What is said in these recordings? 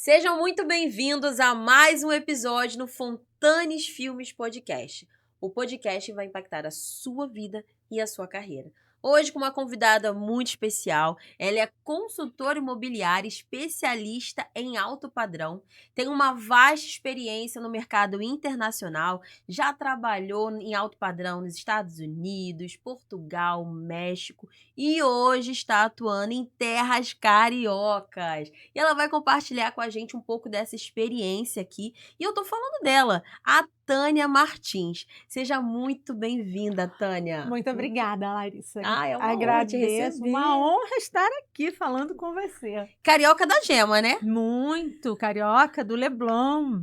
Sejam muito bem-vindos a mais um episódio no Fontanes Filmes Podcast. O podcast vai impactar a sua vida e a sua carreira. Hoje com uma convidada muito especial, ela é consultora imobiliária, especialista em alto padrão, tem uma vasta experiência no mercado internacional, já trabalhou em alto padrão nos Estados Unidos, Portugal, México e hoje está atuando em terras cariocas. E ela vai compartilhar com a gente um pouco dessa experiência aqui. E eu tô falando dela, a Tânia Martins. Seja muito bem-vinda, Tânia. Muito obrigada, Larissa. É uma honra te Agradeço, receber. uma honra estar aqui falando com você. Carioca da Gema, né? Muito, carioca do Leblon.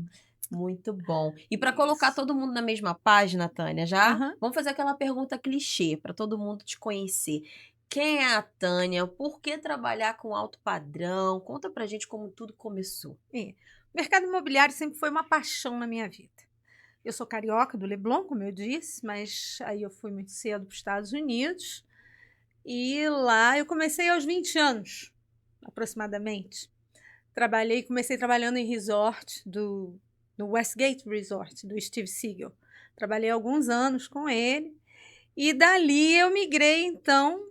Muito bom. E para colocar todo mundo na mesma página, Tânia, já vamos fazer aquela pergunta clichê para todo mundo te conhecer. Quem é a Tânia? Por que trabalhar com alto padrão? Conta pra gente como tudo começou. O mercado imobiliário sempre foi uma paixão na minha vida. Eu sou carioca do Leblon, como eu disse, mas aí eu fui muito cedo para os Estados Unidos. E lá eu comecei aos 20 anos, aproximadamente. Comecei trabalhando em resort no Westgate Resort, do Steve Seagal. Trabalhei alguns anos com ele. E dali eu migrei, então,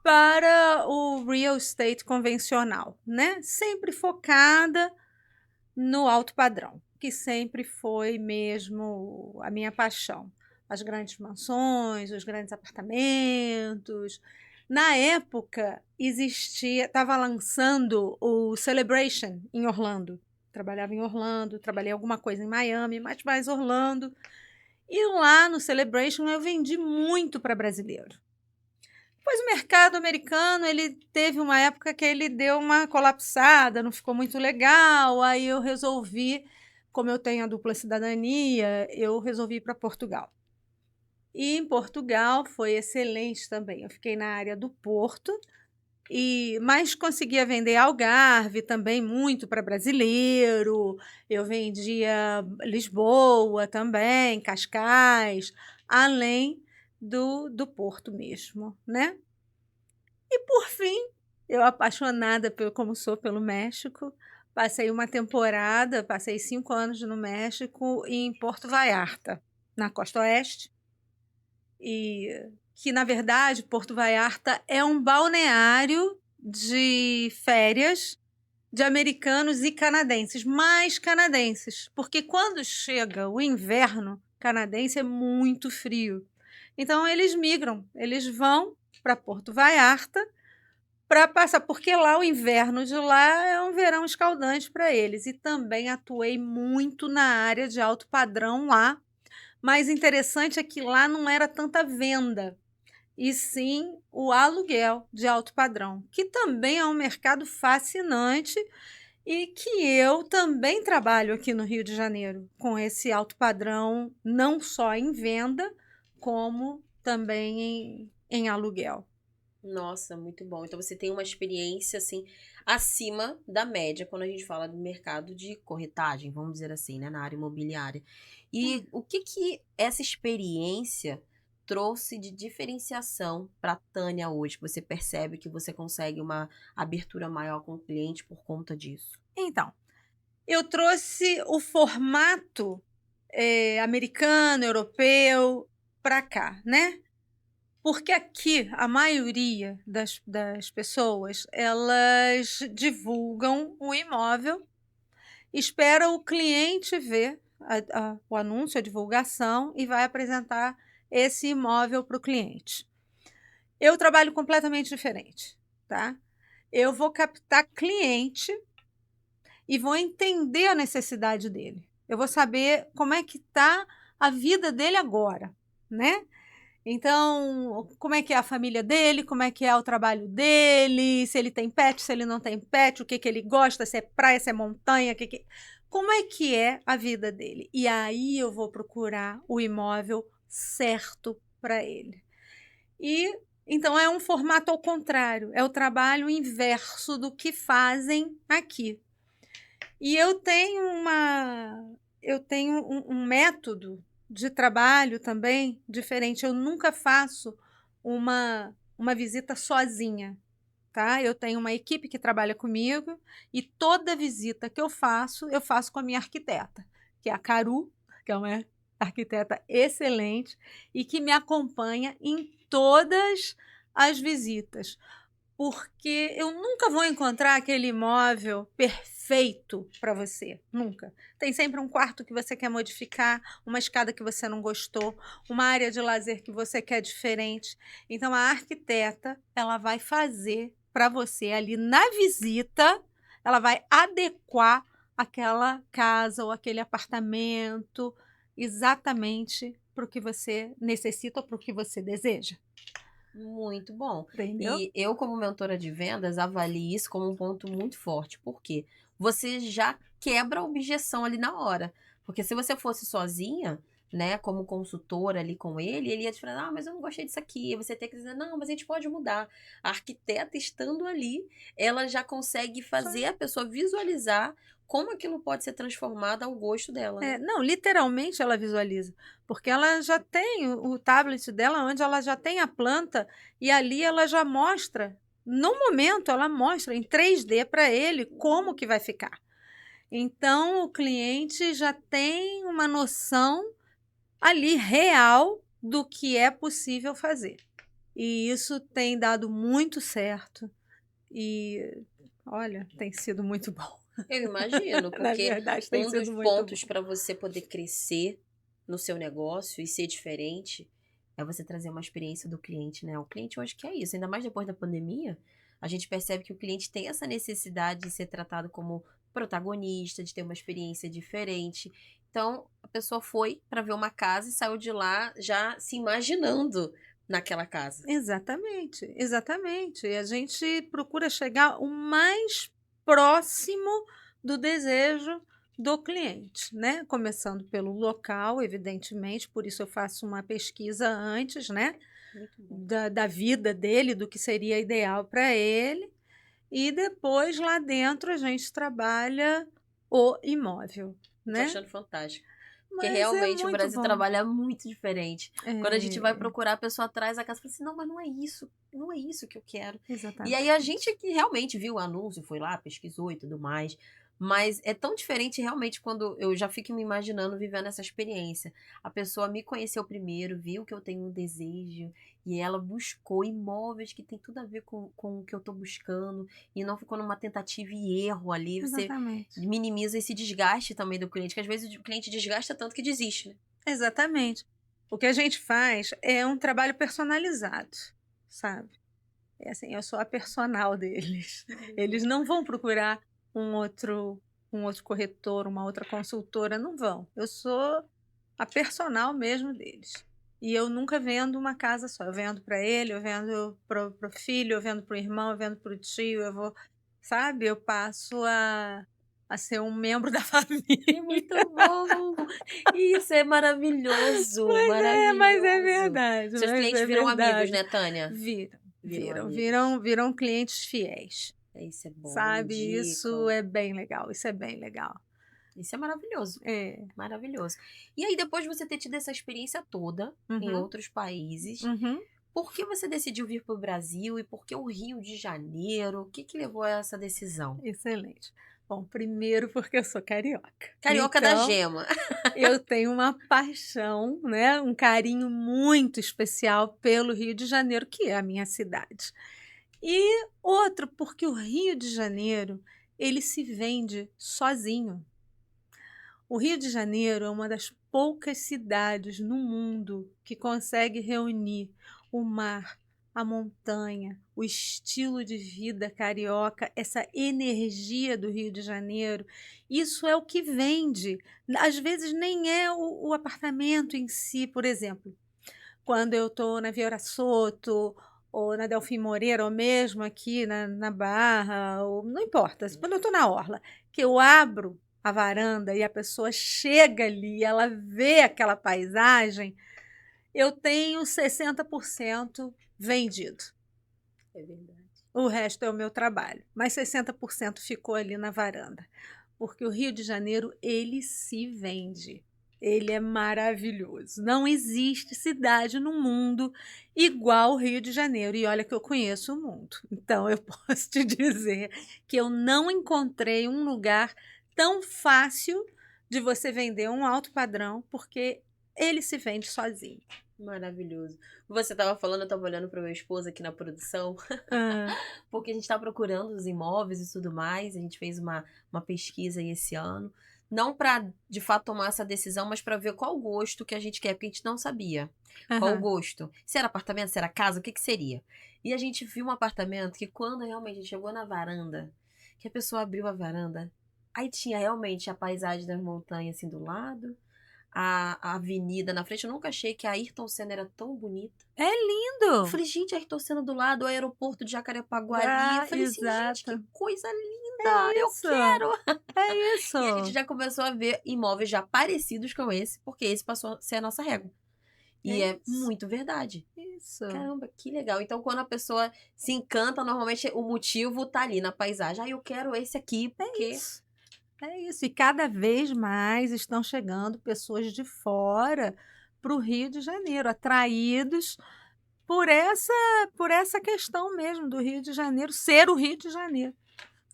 para o real estate convencional, né? Sempre focada no alto padrão, que sempre foi mesmo a minha paixão. As grandes mansões, os grandes apartamentos. Na época, estava lançando o Celebration em Orlando. Trabalhava em Orlando, trabalhei alguma coisa em Miami, mas mais Orlando. E lá no Celebration eu vendi muito para brasileiro. Pois o mercado americano, ele teve uma época que ele deu uma colapsada, não ficou muito legal, aí eu resolvi, como eu tenho a dupla cidadania, eu resolvi ir para Portugal. E em Portugal foi excelente também. Eu fiquei na área do Porto, mas conseguia vender Algarve também muito para brasileiro. Eu vendia Lisboa também, Cascais, além do Porto mesmo, né? E por fim, eu apaixonada como sou pelo México, passei 5 anos no México em Porto Vallarta, na costa oeste, e que na verdade Porto Vallarta é um balneário de férias de americanos e canadenses, mais canadenses, porque quando chega o inverno canadense é muito frio. Então eles migram, eles vão para Porto Vallarta para passar, porque lá o inverno de lá é um verão escaldante para eles. E também atuei muito na área de alto padrão lá. Mas interessante é que lá não era tanta venda, e sim o aluguel de alto padrão, que também é um mercado fascinante e que eu também trabalho aqui no Rio de Janeiro com esse alto padrão, não só em venda, como também em aluguel. Nossa, muito bom. Então você tem uma experiência assim acima da média quando a gente fala do mercado de corretagem, vamos dizer assim, né, na área imobiliária. E o que essa experiência trouxe de diferenciação para a Tânia hoje? Você percebe que você consegue uma abertura maior com o cliente por conta disso? Então, eu trouxe o formato americano, europeu, para cá, né? Porque aqui a maioria das pessoas, elas divulgam o imóvel, espera o cliente ver o anúncio, a divulgação e vai apresentar esse imóvel para o cliente. Eu trabalho completamente diferente, tá? Eu vou captar cliente e vou entender a necessidade dele. Eu vou saber como é que está a vida dele agora, né? Então, como é que é a família dele, como é que é o trabalho dele, se ele tem pet, se ele não tem pet, o que que ele gosta, se é praia, se é montanha, como é que é a vida dele. E aí eu vou procurar o imóvel certo para ele. E então é um formato ao contrário, é o trabalho inverso do que fazem aqui. E eu tenho um método de trabalho também diferente. Eu nunca faço uma visita sozinha. tá? Eu tenho uma equipe que trabalha comigo e toda visita que eu faço com a minha arquiteta, que é a Caru, que é uma arquiteta excelente e que me acompanha em todas as visitas, porque eu nunca vou encontrar aquele imóvel perfeito para você, nunca. Tem sempre um quarto que você quer modificar, uma escada que você não gostou, uma área de lazer que você quer diferente. Então a arquiteta, ela vai fazer para você ali na visita, ela vai adequar aquela casa ou aquele apartamento exatamente para o que você necessita ou para o que você deseja, Muito bom. entendeu? E eu, como mentora de vendas, avalio isso como um ponto muito forte. Por quê? Você já quebra a objeção ali na hora. Porque se você fosse sozinha, né, como consultora ali com ele ia te falar, ah, mas eu não gostei disso aqui. E você tem que dizer, não, mas a gente pode mudar. A arquiteta estando ali, ela já consegue fazer a pessoa visualizar como aquilo pode ser transformado ao gosto dela, né? Não, literalmente ela visualiza, porque ela já tem o tablet dela, onde ela já tem a planta, e ali ela já mostra, no momento ela mostra em 3D para ele como que vai ficar. Então o cliente já tem uma noção ali real do que é possível fazer. E isso tem dado muito certo e, olha, tem sido muito bom. Eu imagino, Na porque verdade, tem um dos sido muito pontos bom. para você poder crescer no seu negócio e ser diferente é você trazer uma experiência do cliente, né? O cliente hoje quer isso, ainda mais depois da pandemia, a gente percebe que o cliente tem essa necessidade de ser tratado como protagonista, de ter uma experiência diferente. Então, a pessoa foi para ver uma casa e saiu de lá já se imaginando naquela casa. Exatamente, exatamente. E a gente procura chegar o mais próximo do desejo do cliente, né? Começando pelo local, evidentemente, por isso eu faço uma pesquisa antes, né? Muito bom. Da vida dele, do que seria ideal para ele, e depois lá dentro a gente trabalha o imóvel, Tô né? achando fantástico. Porque Mas é realmente o muito Brasil bom. trabalha muito diferente. Quando a gente vai É, procurar, a pessoa traz a casa e fala assim, não, mas não é isso, não é isso que eu quero. E aí a exatamente. gente que realmente viu o anúncio, foi lá, pesquisou e tudo mais. Mas é tão diferente realmente quando eu já fico me imaginando vivendo essa experiência. A pessoa me conheceu primeiro, viu que eu tenho um desejo, e ela buscou imóveis que tem tudo a ver com o que eu tô buscando, e não ficou numa tentativa e erro ali. Você Exatamente. minimiza esse desgaste também do cliente, que às vezes o cliente desgasta tanto que desiste, né? Exatamente. O que a gente faz é um trabalho personalizado, sabe? É assim, eu sou a personal deles. Eles não vão procurar um outro um outro corretor, uma outra consultora, não vão. Eu sou a personal mesmo deles. E eu nunca vendo uma casa só. Eu vendo para ele, eu vendo para o filho, eu vendo para o irmão, eu vendo para o tio, eu vou, sabe? Eu passo a ser um membro da É família. muito bom! Isso é maravilhoso, Mas é maravilhoso. verdade, Seus mas clientes é viram amigos, verdade. né, Tânia? Viram, Viram amigos. viram clientes fiéis, Isso é bom, sabe? Isso indicam. é bem legal, isso é bem legal. Isso é maravilhoso, É. maravilhoso. E aí, depois de você ter tido essa experiência toda em Uhum, outros países, uhum. por que você decidiu vir para o Brasil e por que o Rio de Janeiro? O que que levou a essa decisão? Excelente. Bom, primeiro porque eu sou carioca. Carioca da Então, Gema. eu tenho uma paixão, né, um carinho muito especial pelo Rio de Janeiro, que é a minha cidade. E outro, porque o Rio de Janeiro, ele se vende sozinho. O Rio de Janeiro é uma das poucas cidades no mundo que consegue reunir o mar, a montanha, o estilo de vida carioca, essa energia do Rio de Janeiro. Isso é o que vende. Às vezes nem é o apartamento em si, por exemplo. Quando eu estou na Vieira Soto, ou na Delfim Moreira, ou mesmo aqui na Barra, ou, não importa, quando eu estou na Orla, que eu abro a varanda e a pessoa chega ali, ela vê aquela paisagem, eu tenho 60% vendido. É verdade. O resto é o meu trabalho, mas 60% ficou ali na varanda, porque o Rio de Janeiro, ele se vende. Ele é maravilhoso. Não existe cidade no mundo igual o Rio de Janeiro. E olha que eu conheço o mundo. Então eu posso te dizer que eu não encontrei um lugar tão fácil de você vender um alto padrão, porque ele se vende sozinho. Maravilhoso. Você tava falando, eu tava olhando para meu esposo aqui na produção, Ah, porque a gente tá procurando os imóveis e tudo mais. A gente fez uma pesquisa aí esse ano. Não para de fato tomar essa decisão, mas para ver qual o gosto que a gente quer, porque a gente não sabia. Qual o aham. gosto? Se era apartamento, se era casa, o que que seria? E a gente viu um apartamento que quando realmente a gente chegou na varanda, que a pessoa abriu a varanda, aí tinha realmente a paisagem das montanhas assim do lado, a avenida na frente. Eu nunca achei que a Ayrton Senna era tão bonita. É Eu lindo! falei, gente, a Ayrton Senna do lado, o aeroporto de Jacarepaguari. Eu Ah, falei assim, gente, que exato. coisa linda, eu Isso, quero. é E a gente isso. já começou a ver imóveis já parecidos com esse, porque esse passou a ser a nossa régua. É E é isso. muito verdade. Isso. Caramba, que legal. Então, quando a pessoa se encanta, normalmente o motivo tá ali na paisagem. Ah, eu quero esse aqui, É porque... isso. É isso. E cada vez mais estão chegando pessoas de fora para o Rio de Janeiro, atraídos por essa questão mesmo do Rio de Janeiro ser o Rio de Janeiro.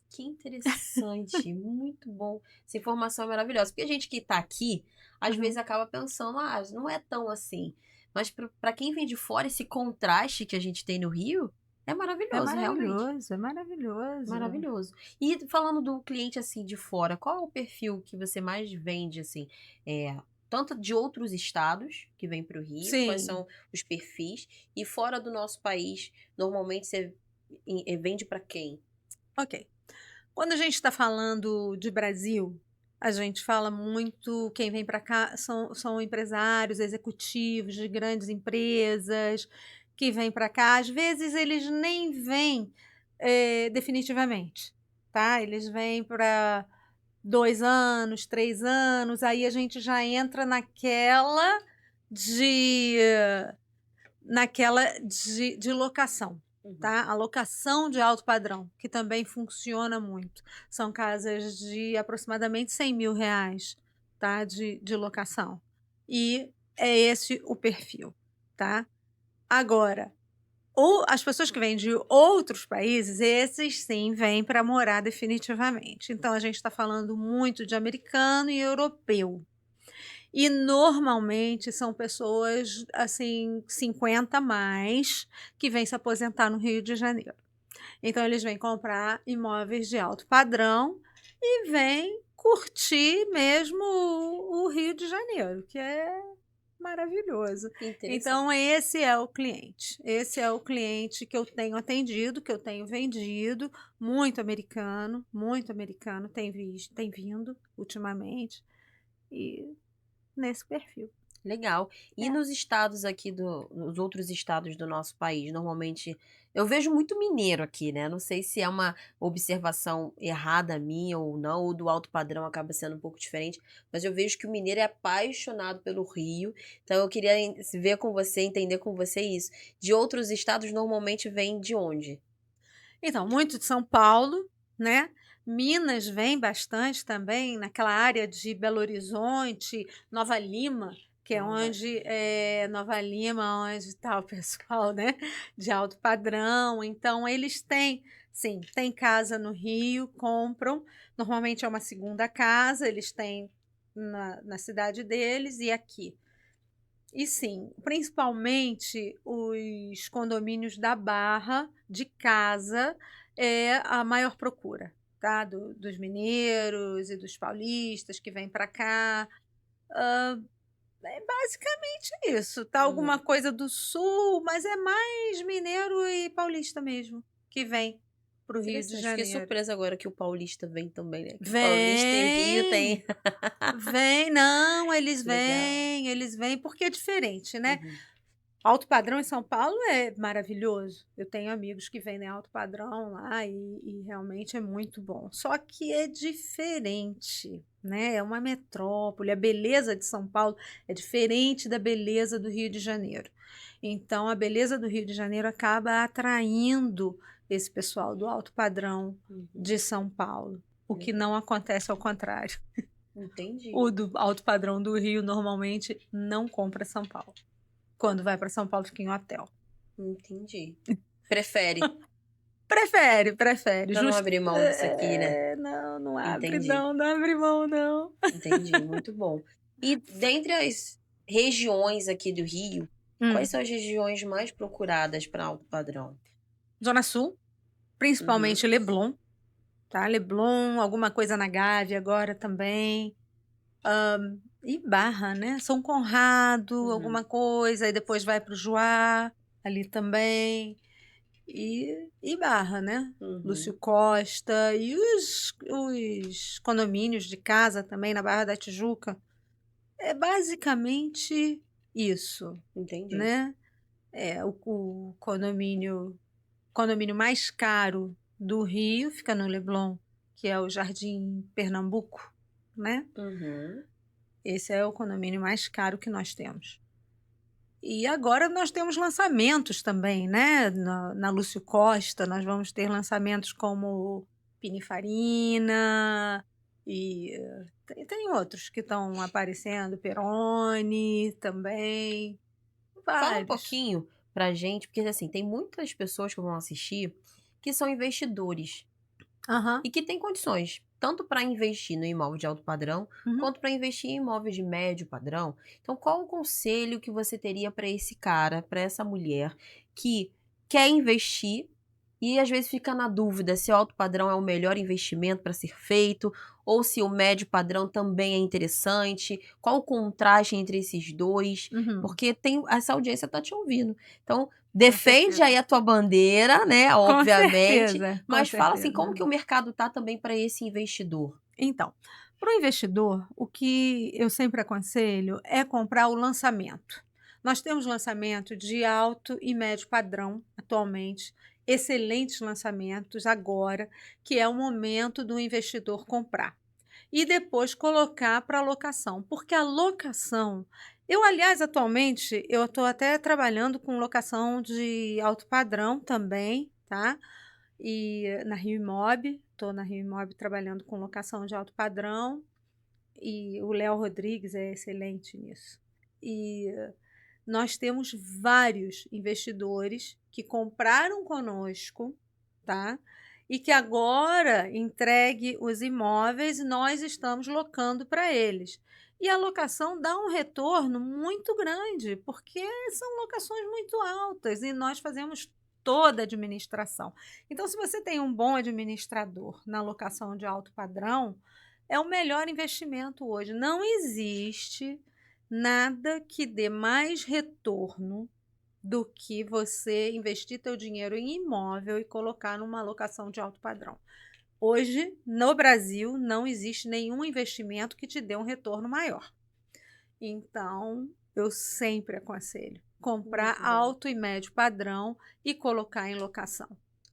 Que interessante, muito bom. Essa informação é maravilhosa. Porque a gente que tá aqui, às vezes Uhum. acaba pensando, ah, não é tão assim. Mas pra quem vem de fora, esse contraste que a gente tem no Rio é É maravilhoso, realmente. maravilhoso, é maravilhoso. Maravilhoso. E falando do cliente assim de fora, qual é o perfil que você mais vende assim? É, tanto de outros estados que vêm para o Rio, quais Sim, são os perfis? E fora do nosso país, normalmente você vende para quem? ok. Quando a gente está falando de Brasil, a gente fala muito, quem vem para cá são empresários, executivos de grandes empresas que vêm para cá. Às vezes eles nem vêm definitivamente, tá? Eles vêm para 2 anos, 3 anos, aí a gente já entra de de locação, Uhum. tá? A locação de alto padrão, que também funciona muito. São casas de aproximadamente R$ 100.000, tá? De locação. E é esse o perfil, tá? Agora, as pessoas que vêm de outros países, esses sim vêm para morar definitivamente. Então a gente está falando muito de americano e europeu. E normalmente são pessoas, assim, 50 a mais, que vêm se aposentar no Rio de Janeiro. Então eles vêm comprar imóveis de alto padrão e vêm curtir mesmo o Rio de Janeiro, que é maravilhoso. Que Então interessante. esse é o cliente. Esse é o cliente que eu tenho atendido, que eu tenho vendido, muito americano tem vindo ultimamente. E nesse perfil. Legal. E É. nos estados aqui nos outros estados do nosso país, normalmente eu vejo muito mineiro aqui, né? Não sei se é uma observação errada minha ou não, ou do alto padrão acaba sendo um pouco diferente, mas eu vejo que o mineiro é apaixonado pelo Rio. Então eu queria ver com você, entender com você isso. De outros estados normalmente vem de onde? Então, muito de São Paulo, né, Minas vem bastante também, naquela área de Belo Horizonte, Nova Lima, que é Nova. Nova Lima, onde está o pessoal, né, de alto padrão. Então eles têm, sim, tem casa no Rio, compram, normalmente é uma segunda casa, eles têm na cidade deles e aqui. E sim, principalmente os condomínios da Barra de casa é a maior procura, tá? Dos mineiros e dos paulistas que vêm para cá. É basicamente isso, tá? Alguma Uhum. coisa do sul, mas é mais mineiro e paulista mesmo que vem para o Rio de Interessante. Fiquei Janeiro. surpresa agora que o paulista vem também, né? Que paulista e Rio Vem, tem. vem, não, Legal. eles vêm porque é diferente, né? Uhum. Alto padrão em São Paulo é maravilhoso. Eu tenho amigos que vendem alto padrão lá e realmente é muito bom. Só que é diferente, né? É uma metrópole. A beleza de São Paulo é diferente da beleza do Rio de Janeiro. Então, a beleza do Rio de Janeiro acaba atraindo esse pessoal do alto padrão Uhum. de São Paulo, o que Legal. não acontece ao contrário. Entendi. O do alto padrão do Rio normalmente não compra São Paulo. Quando vai para São Paulo, fica em hotel. Entendi. Prefere, Prefere. pra não abrir mão disso aqui, né? Não abre Entendi, não abre mão não. entendi, muito bom. E dentre as regiões aqui do Rio, quais Hum. são as regiões mais procuradas para alto padrão? Zona Sul, principalmente Uhum, Leblon, tá? Leblon, alguma coisa na Gávea agora também. E Barra, né? São Conrado, uhum, alguma coisa, aí depois vai para o Joá, ali também. E Barra, né? Lúcio uhum. Costa e os condomínios de casa também na Barra da Tijuca. É basicamente isso, Entendi. né? O condomínio mais caro do Rio fica no Leblon, que é o Jardim Pernambuco, né? Uhum. Esse é o condomínio mais caro que nós temos. E agora nós temos lançamentos também, né? Na Lúcio Costa, nós vamos ter lançamentos como Pininfarina e tem outros que estão aparecendo, Peroni também, Fala um vários. pouquinho pra gente, porque assim, tem muitas pessoas que vão assistir que são investidores Aham. e que têm condições, tanto para investir no imóvel de alto padrão, Uhum. quanto para investir em imóveis de médio padrão. Então, qual o conselho que você teria para esse cara, para essa mulher que quer investir e às vezes fica na dúvida se o alto padrão é o melhor investimento para ser feito ou se o médio padrão também é interessante? Qual o contraste entre esses dois? Uhum. Porque tem essa audiência tá te ouvindo. Então, Com defende aí certeza. a tua bandeira, né, Com obviamente, certeza, com mas fala assim, certeza. como que o mercado tá também para esse investidor? Então, para o investidor, o que eu sempre aconselho é comprar o lançamento. Nós temos lançamento de alto e médio padrão atualmente, excelentes lançamentos agora, que é o momento do investidor comprar. E depois colocar para locação, porque a locação. Aliás, atualmente, eu estou até trabalhando com locação de alto padrão também, tá? E na Rio Imob, estou na Rio Imob trabalhando com locação de alto padrão e o Léo Rodrigues é excelente nisso. E nós temos vários investidores que compraram conosco, tá? E que agora entregue os imóveis e nós estamos locando para eles. E a locação dá um retorno muito grande, porque são locações muito altas e nós fazemos toda a administração. Então, se você tem um bom administrador na locação de alto padrão, é o melhor investimento hoje. Não existe nada que dê mais retorno do que você investir teu dinheiro em imóvel e colocar numa alocação de alto padrão. Hoje, no Brasil, não existe nenhum investimento que te dê um retorno maior. Então, eu sempre aconselho comprar Muito bom. alto e médio padrão e colocar em locação.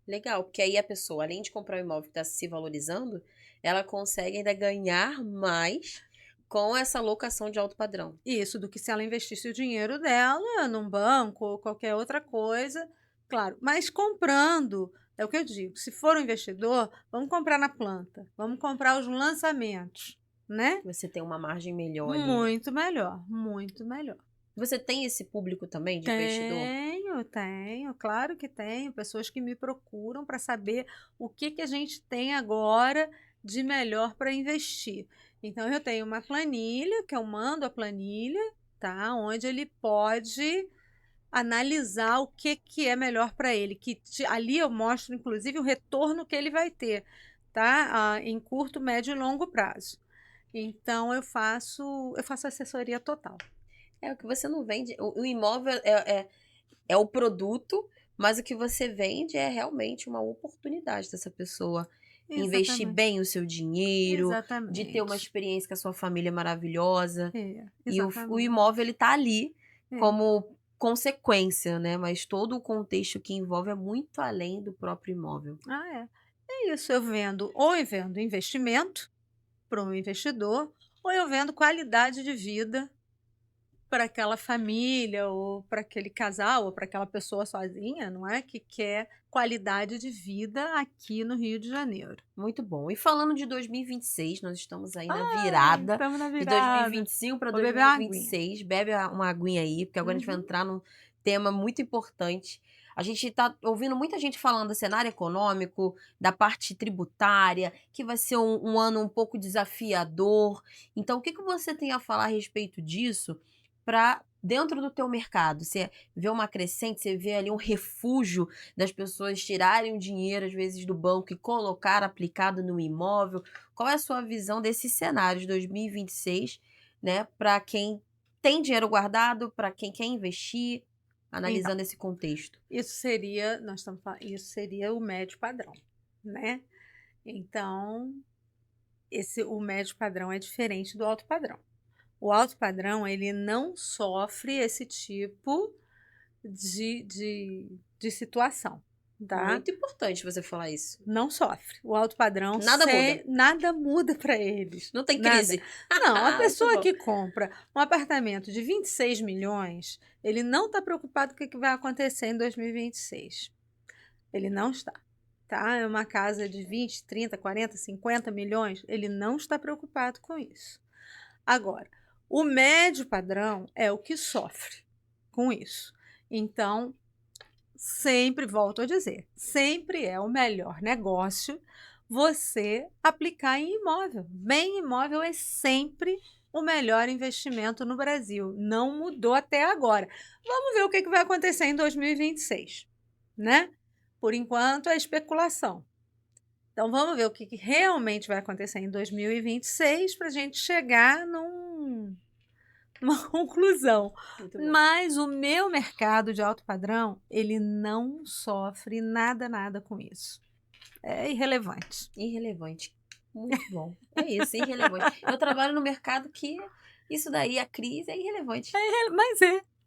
Legal, porque aí a pessoa, além de comprar um imóvel que está se valorizando, ela consegue ainda ganhar mais com essa locação de alto padrão. Isso, do que se ela investisse o dinheiro dela num banco ou qualquer outra coisa, claro. Mas comprando, é o que eu digo, se for um investidor, vamos comprar na planta, vamos comprar os lançamentos, né? Você tem uma margem melhor ali, né? Muito melhor, muito melhor. Você tem esse público também de investidor? Tenho, claro que tenho. Pessoas que me procuram para saber o que que a gente tem agora de melhor para investir. Então, eu tenho uma planilha, que eu mando a planilha, tá? Onde ele pode analisar o que que é melhor para ele. Ali eu mostro, inclusive, o retorno que ele vai ter, tá? Em curto, médio e longo prazo. Então, eu faço assessoria total. É o que você não vende. O imóvel é o produto, mas o que você vende é realmente uma oportunidade dessa pessoa investir Exatamente. bem o seu dinheiro, de ter uma Exatamente. experiência com a sua família maravilhosa. E o Exatamente. imóvel, ele tá ali É. como consequência, né? Mas todo o contexto que envolve é muito além do próprio imóvel. É. É isso, ou eu vendo investimento para um investidor, ou eu vendo qualidade de vida para aquela família, ou para aquele casal, ou para aquela pessoa sozinha, não é? Que quer qualidade de vida aqui no Rio de Janeiro. Muito bom. E falando de 2026, nós estamos aí na Ai, virada estamos na de virada. 2025 para Vou beber uma aguinha. 2026. Bebe uma aguinha aí, porque agora a gente vai Uhum. entrar num tema muito importante. A gente tá ouvindo muita gente falando do cenário econômico, da parte tributária, que vai ser um ano um pouco desafiador. Então, o que você tem a falar a respeito disso para dentro do teu mercado? Você vê uma crescente, você vê ali um refúgio das pessoas tirarem o dinheiro, às vezes, do banco e colocar aplicado no imóvel. Qual é a sua visão desse cenário de 2026, né, para quem tem dinheiro guardado, para quem quer investir, Então, analisando esse contexto? isso seria o médio padrão, né? Então, o médio padrão é diferente do alto padrão. O alto padrão, ele não sofre esse tipo de situação, tá? Muito importante você falar isso. Não sofre. O alto padrão, Nada muda. nada muda para eles. Não tem Nada. crise. Não, a Muito pessoa bom. que compra um apartamento de 26 milhões, ele não está preocupado com o que vai acontecer em 2026. Ele não está. Tá? É uma casa de 20, 30, 40, 50 milhões, ele não está preocupado com isso. Agora, o médio padrão é o que sofre com isso. Então, sempre, volto a dizer, sempre é o melhor negócio você aplicar em imóvel. Bem imóvel é sempre o melhor investimento no Brasil. Não mudou até agora. Vamos ver o que vai acontecer em 2026, né? Por enquanto, é especulação. Então, vamos ver o que realmente vai acontecer em 2026 para a gente chegar numa conclusão. Muito bom. Mas o meu mercado de alto padrão, ele não sofre nada com isso. É irrelevante. Irrelevante. Muito bom. É isso, irrelevante. Eu trabalho no mercado que isso daí, a crise, é irrelevante.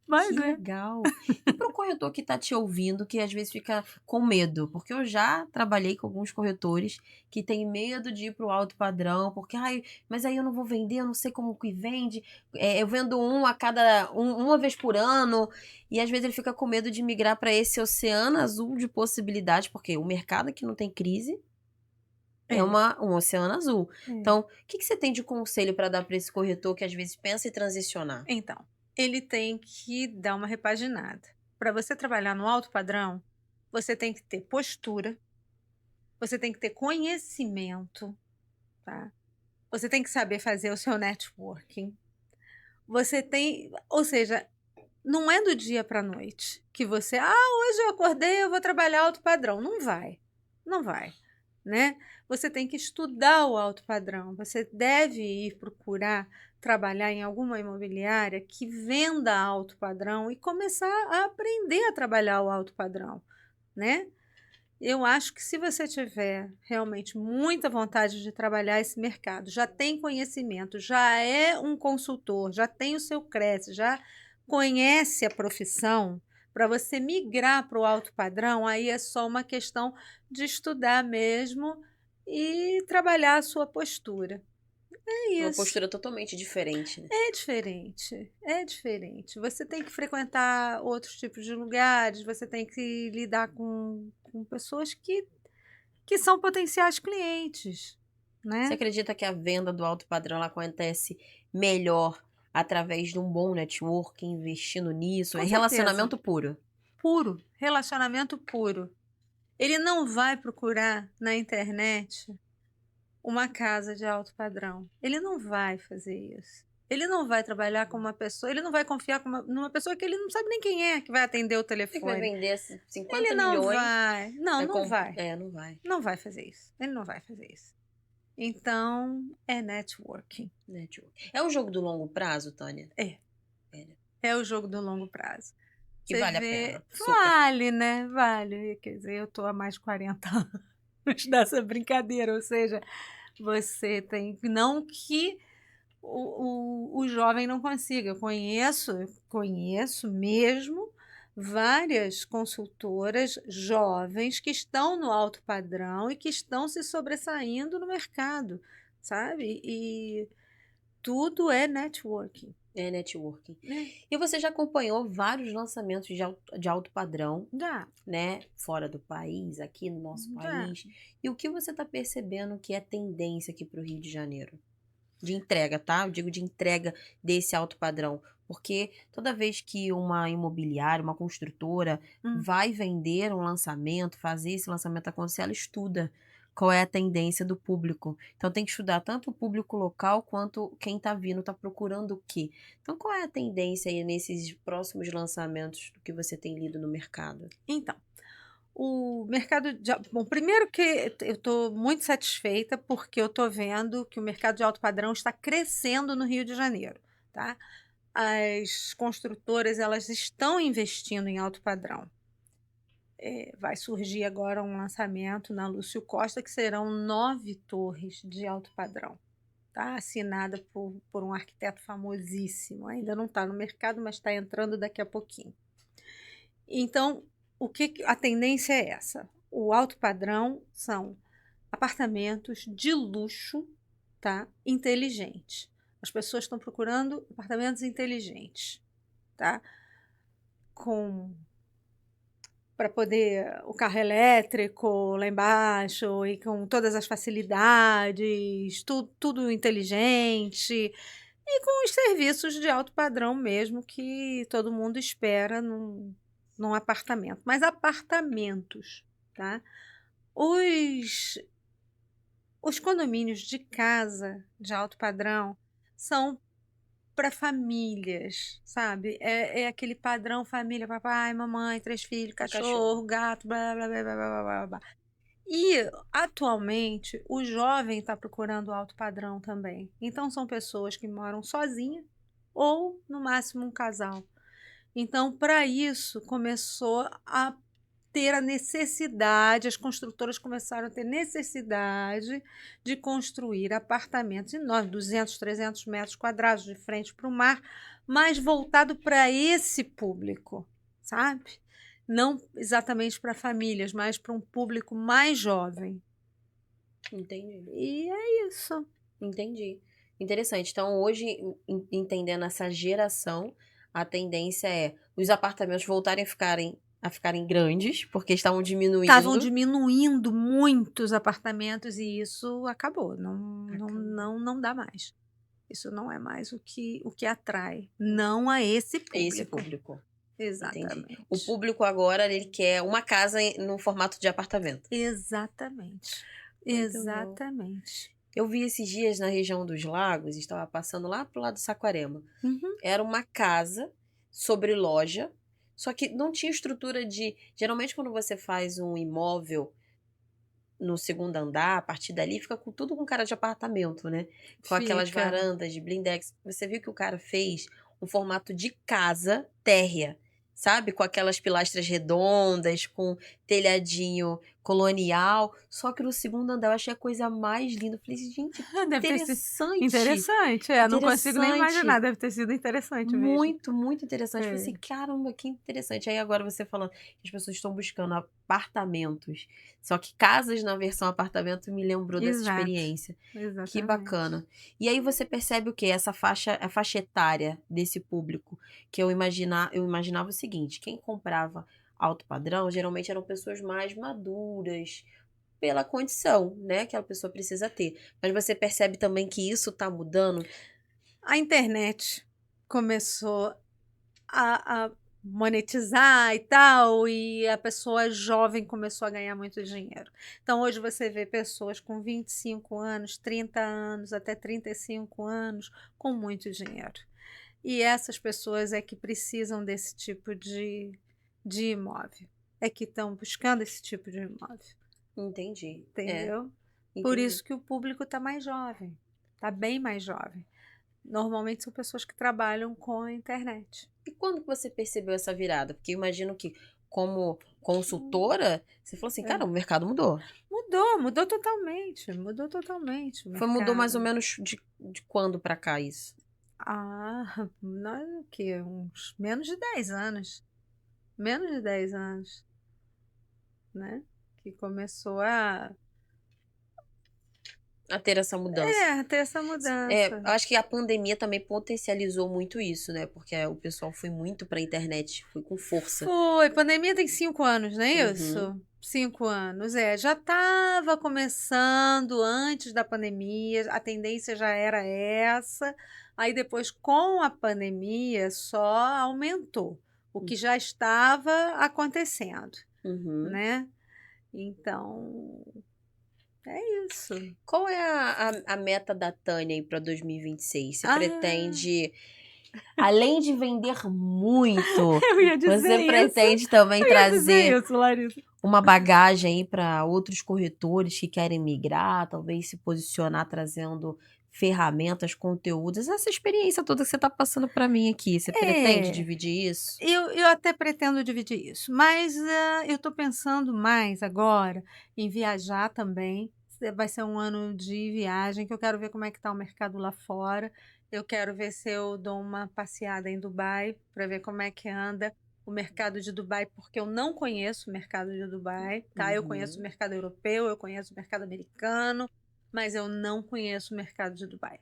Mas Que legal. E para o corretor que está te ouvindo, que às vezes fica com medo, porque eu já trabalhei com alguns corretores que têm medo de ir para o alto padrão, porque, ai, mas aí eu não vou vender, eu não sei como que vende, eu vendo uma vez por ano, e às vezes ele fica com medo de migrar para esse oceano azul de possibilidades, porque o mercado que não tem crise é um oceano azul. Então, o que você tem de conselho para dar para esse corretor que às vezes pensa em transicionar? Então, ele tem que dar uma repaginada. Para você trabalhar no alto padrão, você tem que ter postura, você tem que ter conhecimento, tá? Você tem que saber fazer o seu networking. Ou seja, não é do dia para a noite que você, hoje eu acordei, eu vou trabalhar alto padrão. Não vai, não vai, né? Você tem que estudar o alto padrão. Você deve ir procurar trabalhar em alguma imobiliária que venda alto padrão e começar a aprender a trabalhar o alto padrão, né? Eu acho que se você tiver realmente muita vontade de trabalhar esse mercado, já tem conhecimento, já é um consultor, já tem o seu Cresce, já conhece a profissão, para você migrar para o alto padrão, aí é só uma questão de estudar mesmo e trabalhar a sua postura. É Uma isso. postura totalmente diferente, né? É diferente, é diferente. Você tem que frequentar outros tipos de lugares, você tem que lidar com pessoas que são potenciais clientes, Você né? acredita que a venda do alto padrão ela acontece melhor através de um bom network, investindo nisso? Com É certeza. relacionamento puro. Puro, relacionamento puro. Ele não vai procurar na internet uma casa de alto padrão. Ele não vai fazer isso. Ele não vai trabalhar com uma pessoa, ele não vai confiar numa pessoa que ele não sabe nem quem é que vai atender o Você que vai telefone. vender 50 Ele não milhões. vai. Não, não vai. Não vai. Não vai fazer isso. Ele não vai fazer isso. Então, é networking. Network. É um jogo do longo prazo, Tânia? É o jogo do longo prazo. Que Você vale a vê- pena. Super. Vale, né? Vale. Quer dizer, eu tô há mais de 40 anos dessa brincadeira. Ou seja, você tem. Não que o jovem não consiga. Eu conheço mesmo várias consultoras jovens que estão no alto padrão e que estão se sobressaindo no mercado, sabe? E tudo é networking. É networking. né? E você já acompanhou vários lançamentos de alto padrão, Já, né? Fora do país, aqui no nosso já. país. E o que você tá percebendo que é tendência aqui pro Rio de Janeiro? De entrega, tá? Eu digo de entrega desse alto padrão. Porque toda vez que uma imobiliária, uma construtora Hum. vai vender um lançamento, fazer esse lançamento acontecer, ela estuda qual é a tendência do público. Então tem que estudar tanto o público local quanto quem tá vindo, tá procurando o quê. Então qual é a tendência aí nesses próximos lançamentos do que você tem lido no mercado? Então, o mercado de bom, primeiro que eu estou muito satisfeita, porque eu estou vendo que o mercado de alto padrão está crescendo no Rio de Janeiro, tá. As construtoras, elas estão investindo em alto padrão. Vai surgir agora um lançamento na Lúcio Costa, que serão 9 torres de alto padrão, tá, assinada por um arquiteto famosíssimo, ainda não está no mercado, mas está entrando daqui a pouquinho. Então, a tendência é essa. O alto padrão são apartamentos de luxo, tá? Inteligentes. As pessoas estão procurando apartamentos inteligentes, tá? Com para poder o carro elétrico lá embaixo e com todas as facilidades, tudo inteligente e com os serviços de alto padrão mesmo que todo mundo espera num apartamento. Mas apartamentos, tá? Os, os condomínios de casa de alto padrão são para famílias, sabe? É aquele padrão família, papai, mamãe, 3 filhos, O cachorro. cachorro, gato, blá, blá, blá, blá, blá, blá, blá. E, atualmente, o jovem está procurando alto padrão também. Então, são pessoas que moram sozinhas ou, no máximo, um casal. Então, para isso, começou a ter a necessidade, as construtoras começaram a ter necessidade de construir apartamentos enormes, 200, 300 metros quadrados, de frente para o mar, mas voltado para esse público, sabe? Não exatamente para famílias, mas para um público mais jovem. Entendi. E é isso. Entendi. Interessante. Então, hoje, entendendo essa geração, a tendência é os apartamentos voltarem a ficarem grandes, porque estavam Estavam diminuindo. diminuindo muito os apartamentos e isso acabou. Acabou. Não dá mais. Isso não é mais o que atrai. Não a esse Esse público. público. Entendi. O Exatamente. público agora, ele quer uma casa no formato de apartamento. Exatamente. Muito bom. Exatamente. Eu vi esses dias na região dos lagos, estava passando lá pro lado do Saquarema. Uhum. Era uma casa sobre loja, só que não tinha estrutura de. Geralmente, quando você faz um imóvel no segundo andar, a partir dali fica tudo com cara de apartamento, né? Com aquelas Fica. varandas de blindex. Você viu que o cara fez um formato de casa térrea, sabe? Com aquelas pilastras redondas, com telhadinho colonial. Só que no segundo andar eu achei a coisa mais linda. Eu falei, gente, que Deve ter sido interessante! interessante. Não consigo nem imaginar. Interessante! Deve ter sido interessante mesmo. Muito, muito interessante. Eu falei assim, É. caramba, que interessante. Aí agora você falando que as pessoas estão buscando apartamentos. Só que casas na versão apartamento me lembrou dessa Exato. experiência. Que Exatamente. bacana. E aí você percebe o quê? Essa faixa, a faixa etária desse público. Que eu imaginava o seguinte: quem comprava alto padrão geralmente eram pessoas mais maduras, pela condição, né, que a pessoa precisa ter. Mas você percebe também que isso tá mudando? A internet começou a monetizar e tal, e a pessoa jovem começou a ganhar muito dinheiro. Então, hoje você vê pessoas com 25 anos, 30 anos, até 35 anos, com muito dinheiro. E essas pessoas é que precisam desse tipo de imóvel, é que estão buscando esse tipo de imóvel, Entendi. entendeu? Por Entendi. isso que o público está mais jovem, está bem mais jovem. Normalmente são pessoas que trabalham com a internet. E quando que você percebeu essa virada? Porque eu imagino que, como consultora, você falou assim, cara, o mercado mudou. Mudou totalmente, mudou totalmente o Mudou mais ou mercado. menos de quando pra cá isso? Nós o quê? Uns menos de 10 anos. Menos de 10 anos, né? Que começou a ter essa mudança. ter essa mudança. Eu acho que a pandemia também potencializou muito isso, né? Porque o pessoal foi muito pra internet, foi com força. Foi, pandemia tem 5 anos, não é Uhum, isso? 5 anos, já estava começando antes da pandemia, a tendência já era essa, aí depois com a pandemia só aumentou, o que já estava acontecendo, uhum. né? Então, é isso. Qual é a meta da Tânia aí pra 2026? Você Ah, pretende, além de vender muito, eu ia dizer você isso, pretende também eu ia dizer trazer isso, Larissa. uma bagagem aí para outros corretores que querem migrar, talvez se posicionar trazendo ferramentas, conteúdos, essa experiência toda que você está passando para mim aqui, você pretende É. dividir isso? Eu até pretendo dividir isso, mas, eu estou pensando mais agora em viajar também. Vai ser um ano de viagem, que eu quero ver como é que está o mercado lá fora. Eu quero ver se eu dou uma passeada em Dubai, para ver como é que anda o mercado de Dubai, porque eu não conheço o mercado de Dubai, tá. Eu conheço o Uhum. mercado europeu, eu conheço o mercado americano, mas eu não conheço o mercado de Dubai.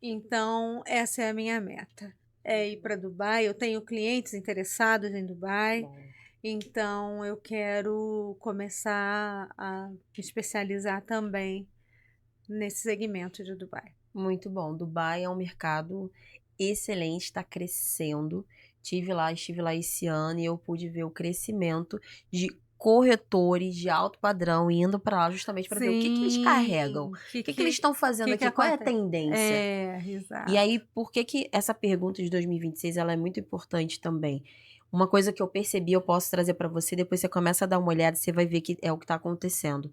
Então, essa é a minha meta, é ir para Dubai. Eu tenho clientes interessados em Dubai, Bom, então eu quero começar a me especializar também nesse segmento de Dubai. muito bom. Dubai é um mercado excelente, está crescendo. Estive lá esse ano e eu pude ver o crescimento de corretores de alto padrão indo para lá justamente para ver o que eles carregam, Sim, o que eles estão fazendo que aqui, qual é a acontece? tendência. É, E exato. aí, por que que essa pergunta de 2026 ela é muito importante também? Uma coisa que eu percebi, eu posso trazer para você, depois você começa a dar uma olhada, você vai ver que é o que está acontecendo.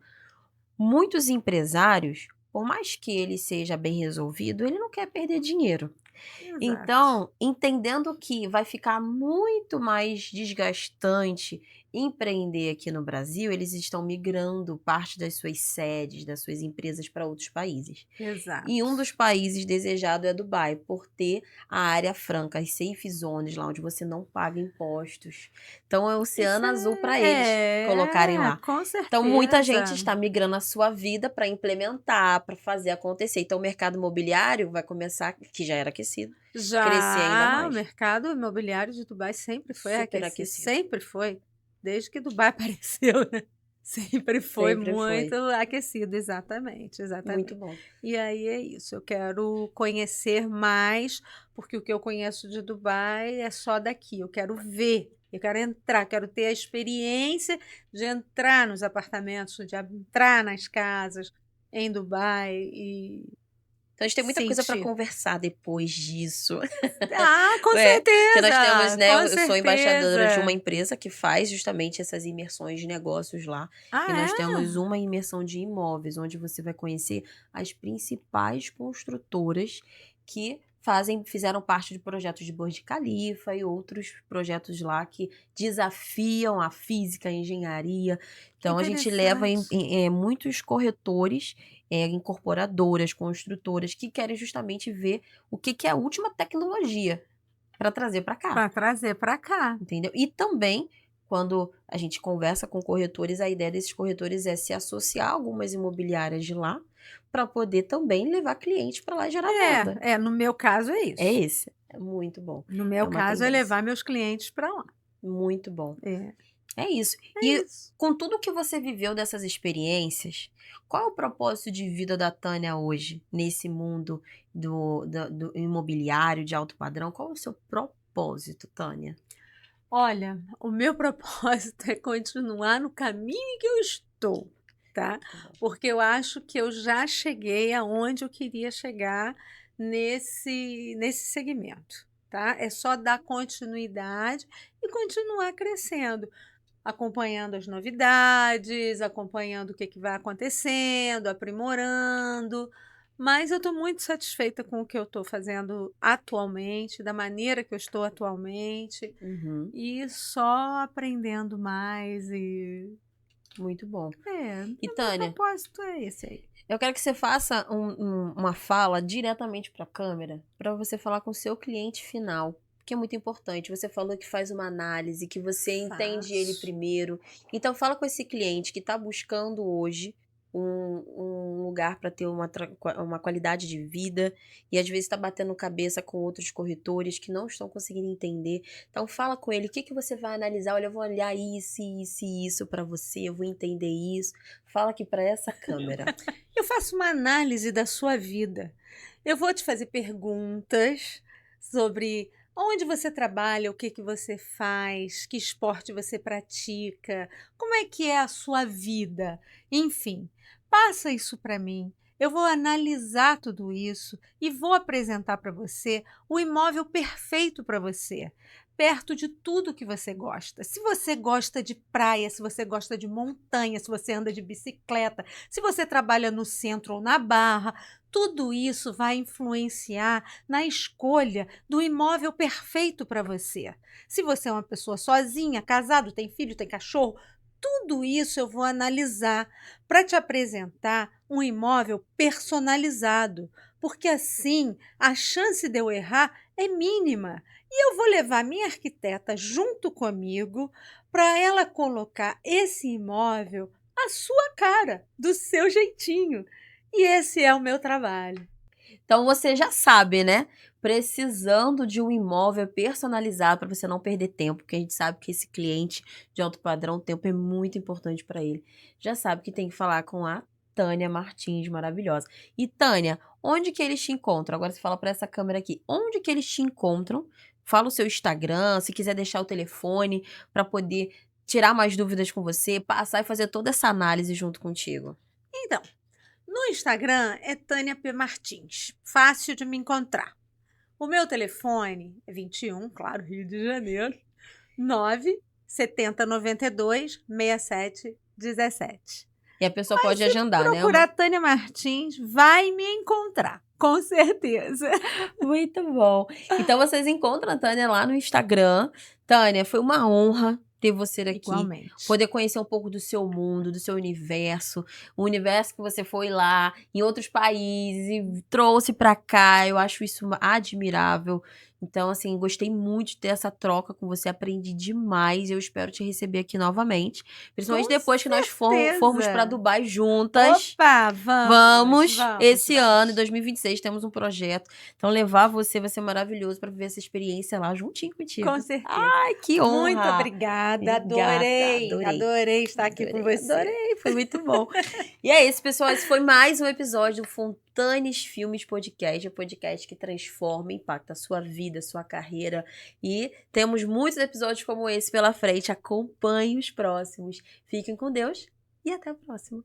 Muitos empresários, por mais que ele seja bem resolvido, ele não quer perder dinheiro. Exato. Então, entendendo que vai ficar muito mais desgastante empreender aqui no Brasil, eles estão migrando parte das suas sedes, das suas empresas para outros países. E Exato. um dos países desejado é Dubai, por ter a área franca, as safe zones, lá onde você não paga impostos. Então é Isso oceano azul para eles colocarem lá. com Então muita gente certeza. está migrando a sua vida para implementar, para fazer acontecer. Então o mercado imobiliário vai começar, que já era aquecido, crescer ainda Já o mais. mercado imobiliário de Dubai sempre foi Super aquecido, aquecido. sempre foi, desde que Dubai apareceu, né, sempre foi Sempre muito foi. aquecido, exatamente, Muito exatamente. bom. E aí é isso, eu quero conhecer mais, porque o que eu conheço de Dubai é só daqui, eu quero ver, eu quero entrar, quero ter a experiência de entrar nos apartamentos, de entrar nas casas em Dubai e Então a gente tem muita coisa para sentir. conversar depois disso. Ah, com É, que nós temos, certeza, né, com eu sou embaixadora de uma certeza. empresa que faz justamente essas imersões de negócios lá, e Ah, nós é? temos uma imersão de imóveis, onde você vai conhecer as principais construtoras que fizeram parte de projetos de Burj Khalifa e outros projetos lá que desafiam a física, a engenharia. Que Então a gente leva interessante. muitos corretores, incorporadoras, construtoras que querem justamente ver o que que é a última tecnologia para trazer para cá, Para trazer para cá. entendeu? E também, quando a gente conversa com corretores, a ideia desses corretores é se associar a algumas imobiliárias de lá, para poder também levar clientes para lá e gerar venda. No meu caso é É isso. esse, é muito bom, No é meu uma caso é tendência, levar meus clientes para lá. muito bom. É, É isso. é E isso. com tudo que você viveu dessas experiências, qual é o propósito de vida da Tânia hoje, nesse mundo do imobiliário de alto padrão? Qual é o seu propósito, Tânia? Olha, o meu propósito é continuar no caminho que eu estou, tá? Tá bom. Porque eu acho que eu já cheguei aonde eu queria chegar nesse segmento, tá? É só dar continuidade e continuar crescendo, acompanhando as novidades, acompanhando o que que vai acontecendo, aprimorando. Mas eu estou muito satisfeita com o que eu estou fazendo atualmente, da maneira que eu estou atualmente. Uhum, E só aprendendo mais muito bom. E o meu Tânia, propósito é esse aí. eu quero que você faça uma fala diretamente para a câmera, para você falar com o seu cliente final, que é muito importante. Você falou que faz uma análise, que você entende ele Faço. primeiro. Então fala com esse cliente que está buscando hoje um lugar para ter uma qualidade de vida e às vezes está batendo cabeça com outros corretores que não estão conseguindo entender. Então fala com ele, o que que você vai analisar? Olha, eu vou olhar isso, isso e isso para você, eu vou entender isso. Fala aqui para essa câmera. Eu faço uma análise da sua vida. Eu vou te fazer perguntas sobre onde você trabalha, o que que você faz, que esporte você pratica, como é que é a sua vida. Enfim, passa isso para mim. Eu vou analisar tudo isso e vou apresentar para você o imóvel perfeito para você, perto de tudo que você gosta. Se você gosta de praia, se você gosta de montanha, se você anda de bicicleta, se você trabalha no centro ou na Barra, tudo isso vai influenciar na escolha do imóvel perfeito para você. Se você é uma pessoa sozinha, casado, tem filho, tem cachorro, tudo isso eu vou analisar para te apresentar um imóvel personalizado, porque assim a chance de eu errar é mínima. E eu vou levar minha arquiteta junto comigo para ela colocar esse imóvel à sua cara, do seu jeitinho. E esse é o meu trabalho. Então você já sabe, né? Precisando de um imóvel personalizado para você não perder tempo, porque a gente sabe que esse cliente de alto padrão, o tempo é muito importante para ele. Já sabe que tem que falar com a Tânia Martins, maravilhosa. E Tânia, onde que eles te encontram? Agora você fala para essa câmera aqui, onde que eles te encontram? Fala o seu Instagram, se quiser deixar o telefone para poder tirar mais dúvidas com você, passar e fazer toda essa análise junto contigo. Então, no Instagram é Tânia P. Martins, fácil de me encontrar. O meu telefone é 21, claro, Rio de Janeiro, 9 70 92 67 17. E a pessoa pode agendar, né? Procurar Tânia Martins, vai me encontrar, com certeza. Muito bom. Então vocês encontram a Tânia lá no Instagram. Tânia, foi uma honra ter você aqui. Igualmente. Poder conhecer um pouco do seu mundo, do seu universo. O universo que você foi lá em outros países e trouxe para cá. Eu acho isso admirável. Então, assim, gostei muito de ter essa troca com você. Aprendi demais. Eu espero te receber aqui novamente. Principalmente Com depois que nós certeza. formos para Dubai juntas. Opa, Vamos. Esse ano, em 2026, temos um projeto. Então, levar você vai ser maravilhoso para viver essa experiência lá juntinho contigo. Com certeza. Ai, que honra. Muito obrigada. Adorei estar aqui com você. Adorei, foi muito bom. E é isso, pessoal. Esse foi mais um episódio do Fontanes Filmes Podcast, o podcast que transforma, impacta a sua vida, a sua carreira. E temos muitos episódios como esse pela frente. Acompanhe os próximos. Fiquem com Deus e até a próxima.